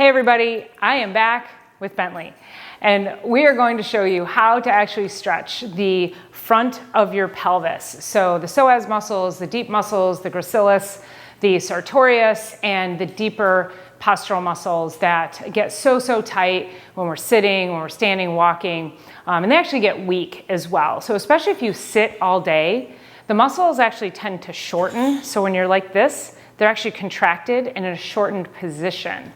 Hey everybody, I am back with Bentley, and we are going to show you how to actually stretch the front of your pelvis. So the psoas muscles, the deep muscles, the gracilis, the sartorius, and the deeper postural muscles that get so tight when we're sitting, when we're standing, walking, and they actually get weak as well. So especially if you sit all day, the muscles actually tend to shorten. So when you're like this, they're actually contracted and in a shortened position.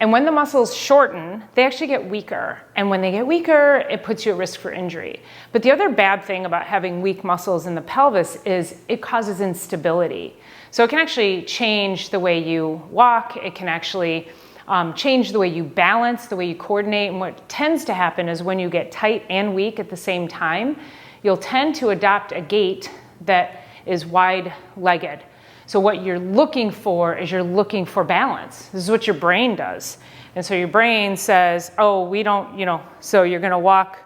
And when the muscles shorten, they actually get weaker. And when they get weaker, it puts you at risk for injury. But the other bad thing about having weak muscles in the pelvis is it causes instability. So it can actually change the way you walk. It can actually change the way you balance, the way you coordinate. And what tends to happen is when you get tight and weak at the same time, you'll tend to adopt a gait that is wide-legged. So what you're looking for is you're looking for balance. This is what your brain does. And so your brain says, oh, we don't, so you're gonna walk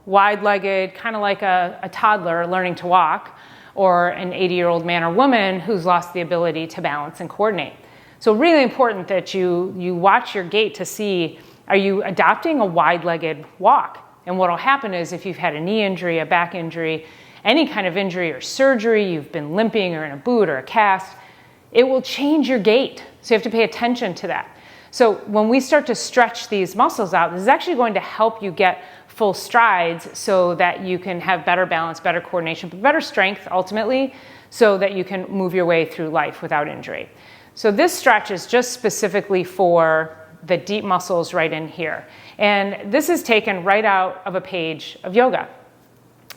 wide-legged, kind of like a toddler learning to walk, or an 80-year-old man or woman who's lost the ability to balance and coordinate. So really important that you watch your gait to see, are you adopting a wide-legged walk? And what'll happen is if you've had a knee injury, a back injury, any kind of injury or surgery, you've been limping or in a boot or a cast, it will change your gait. So you have to pay attention to that. So when we start to stretch these muscles out, this is actually going to help you get full strides so that you can have better balance, better coordination, but better strength ultimately, so that you can move your way through life without injury. So this stretch is just specifically for the deep muscles right in here. And this is taken right out of a page of yoga.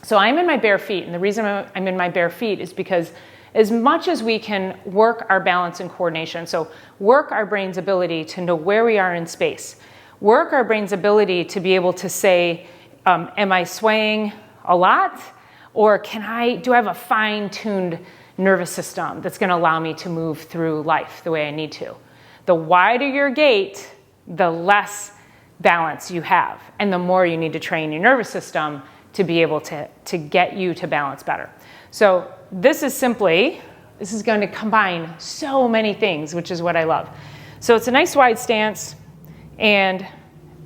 So I'm in my bare feet, and the reason I'm in my bare feet is because as much as we can work our balance and coordination, so work our brain's ability to know where we are in space, work our brain's ability to be able to say, am I swaying a lot? Or do I have a fine-tuned nervous system that's gonna allow me to move through life the way I need to? The wider your gait, the less balance you have, and the more you need to train your nervous system to be able to get you to balance better. So this is going to combine so many things, which is what I love. So it's a nice wide stance, and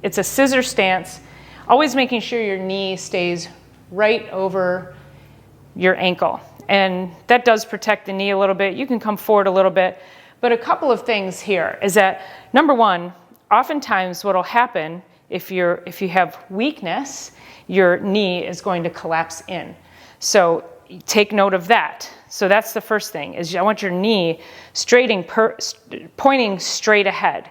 it's a scissor stance, always making sure your knee stays right over your ankle. And that does protect the knee a little bit. You can come forward a little bit. But a couple of things here is that, number one, oftentimes what will happen if you have weakness, your knee is going to collapse in. So take note of that. So that's the first thing, is I want your knee pointing straight ahead.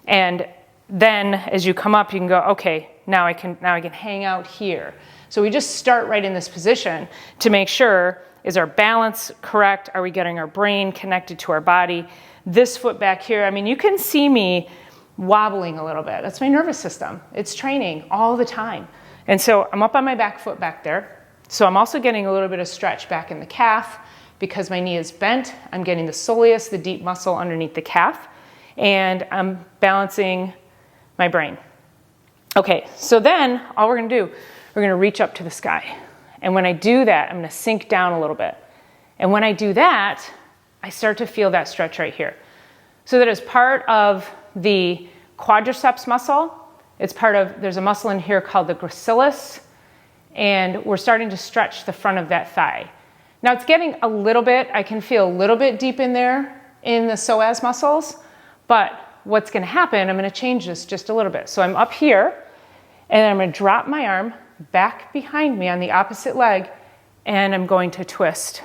And then as you come up, you can go, okay, now I can hang out here. So we just start right in this position to make sure, is our balance correct? Are we getting our brain connected to our body? This foot back here, you can see me wobbling a little bit. That's my nervous system. It's training all the time. And so I'm up on my back foot back there. So I'm also getting a little bit of stretch back in the calf because my knee is bent. I'm getting the soleus, the deep muscle underneath the calf, and I'm balancing my brain. Okay, so then all we're gonna do, we're gonna reach up to the sky. And when I do that, I'm gonna sink down a little bit. And when I do that, I start to feel that stretch right here. So that is part of the quadriceps muscle. There's a muscle in here called the gracilis, and we're starting to stretch the front of that thigh. Now it's getting a little bit, I can feel a little bit deep in there in the psoas muscles, but what's gonna happen, I'm gonna change this just a little bit. So I'm up here, and I'm gonna drop my arm back behind me on the opposite leg, and I'm going to twist.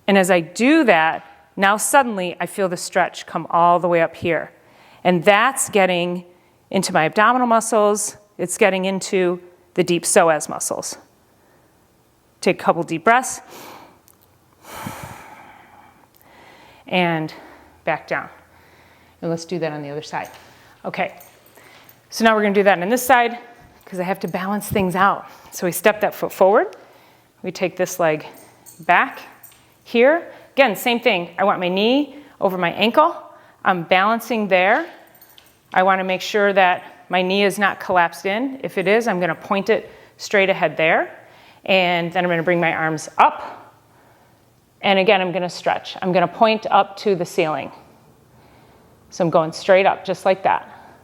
And as I do that, now suddenly I feel the stretch come all the way up here. And that's getting into my abdominal muscles. It's getting into the deep psoas muscles. Take a couple deep breaths. And back down. And let's do that on the other side. Okay, so now we're gonna do that on this side because I have to balance things out. So we step that foot forward. We take this leg back here. Again, same thing. I want my knee over my ankle. I'm balancing there. I want to make sure that my knee is not collapsed in. If it is, I'm going to point it straight ahead there. And then I'm going to bring my arms up. And again, I'm going to stretch. I'm going to point up to the ceiling. So I'm going straight up, just like that.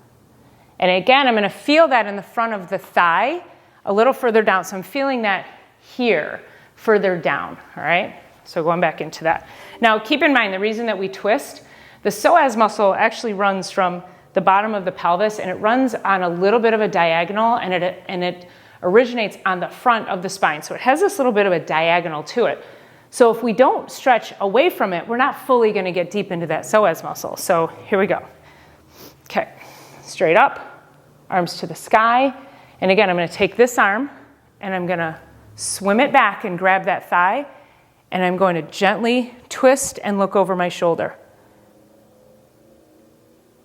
And again, I'm going to feel that in the front of the thigh, a little further down. So I'm feeling that here, further down, all right? So going back into that. Now, keep in mind, the reason that we twist, the psoas muscle actually runs from the bottom of the pelvis, and it runs on a little bit of a diagonal, and it originates on the front of the spine. So it has this little bit of a diagonal to it. So if we don't stretch away from it, we're not fully going to get deep into that psoas muscle. So here we go. Okay, straight up, arms to the sky. And again, I'm going to take this arm, and I'm going to swim it back and grab that thigh, and I'm going to gently twist and look over my shoulder.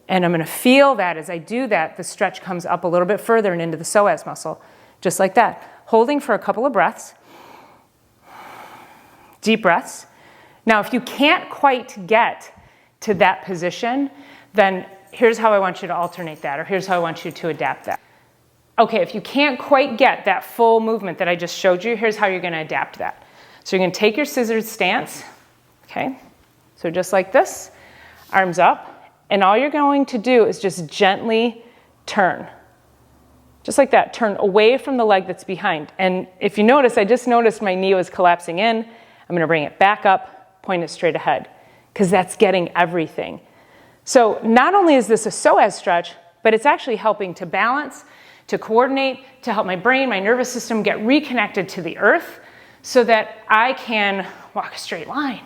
And I'm going to feel that as I do that, the stretch comes up a little bit further and into the psoas muscle, just like that. Holding for a couple of breaths. Deep breaths. Now, if you can't quite get to that position, then here's how I want you to alternate that, or here's how I want you to adapt that. Okay, if you can't quite get that full movement that I just showed you, here's how you're going to adapt that. So you're going to take your scissors stance, okay? So just like this, arms up. And all you're going to do is just gently turn. Just like that, turn away from the leg that's behind. And if you notice, I just noticed my knee was collapsing in. I'm going to bring it back up, point it straight ahead, because that's getting everything. So not only is this a psoas stretch, but it's actually helping to balance, to coordinate, to help my brain, my nervous system get reconnected to the earth so that I can walk a straight line,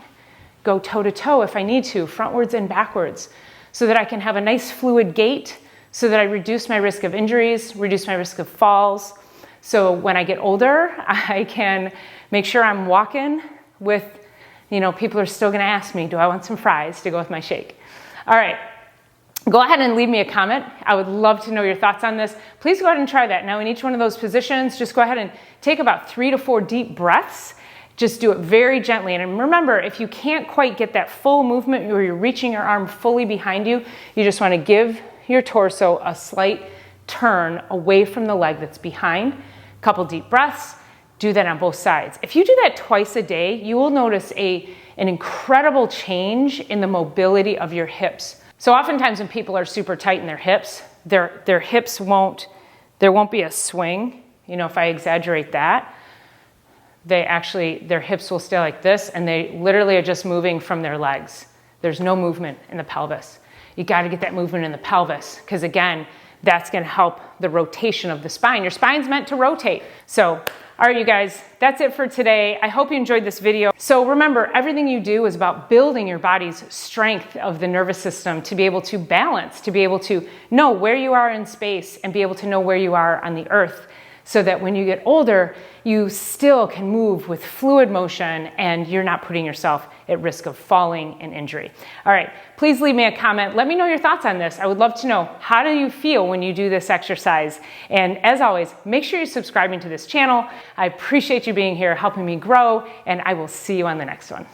go toe to toe if I need to, frontwards and backwards, so that I can have a nice fluid gait, so that I reduce my risk of injuries, reduce my risk of falls. So when I get older, I can make sure I'm walking with, people are still gonna ask me, do I want some fries to go with my shake? All right, go ahead and leave me a comment. I would love to know your thoughts on this. Please go ahead and try that. Now in each one of those positions, just go ahead and take about 3 to 4 deep breaths. Just do it very gently. And remember, if you can't quite get that full movement where you're reaching your arm fully behind you, you just want to give your torso a slight turn away from the leg that's behind. A couple deep breaths. Do that on both sides. If you do that twice a day, you will notice an incredible change in the mobility of your hips. So oftentimes when people are super tight in their hips, their hips there won't be a swing. If I exaggerate that, their hips will stay like this, and they literally are just moving from their legs. There's no movement in the pelvis. You got to get that movement in the pelvis, because again, that's going to help the rotation of the spine. Your spine's meant to rotate. So, all right, you guys, that's it for today. I hope you enjoyed this video. So remember, everything you do is about building your body's strength of the nervous system to be able to balance, to be able to know where you are in space and be able to know where you are on the earth, so that when you get older, you still can move with fluid motion and you're not putting yourself at risk of falling and injury. All right, please leave me a comment. Let me know your thoughts on this. I would love to know, how do you feel when you do this exercise? And as always, make sure you're subscribing to this channel. I appreciate you being here, helping me grow, and I will see you on the next one.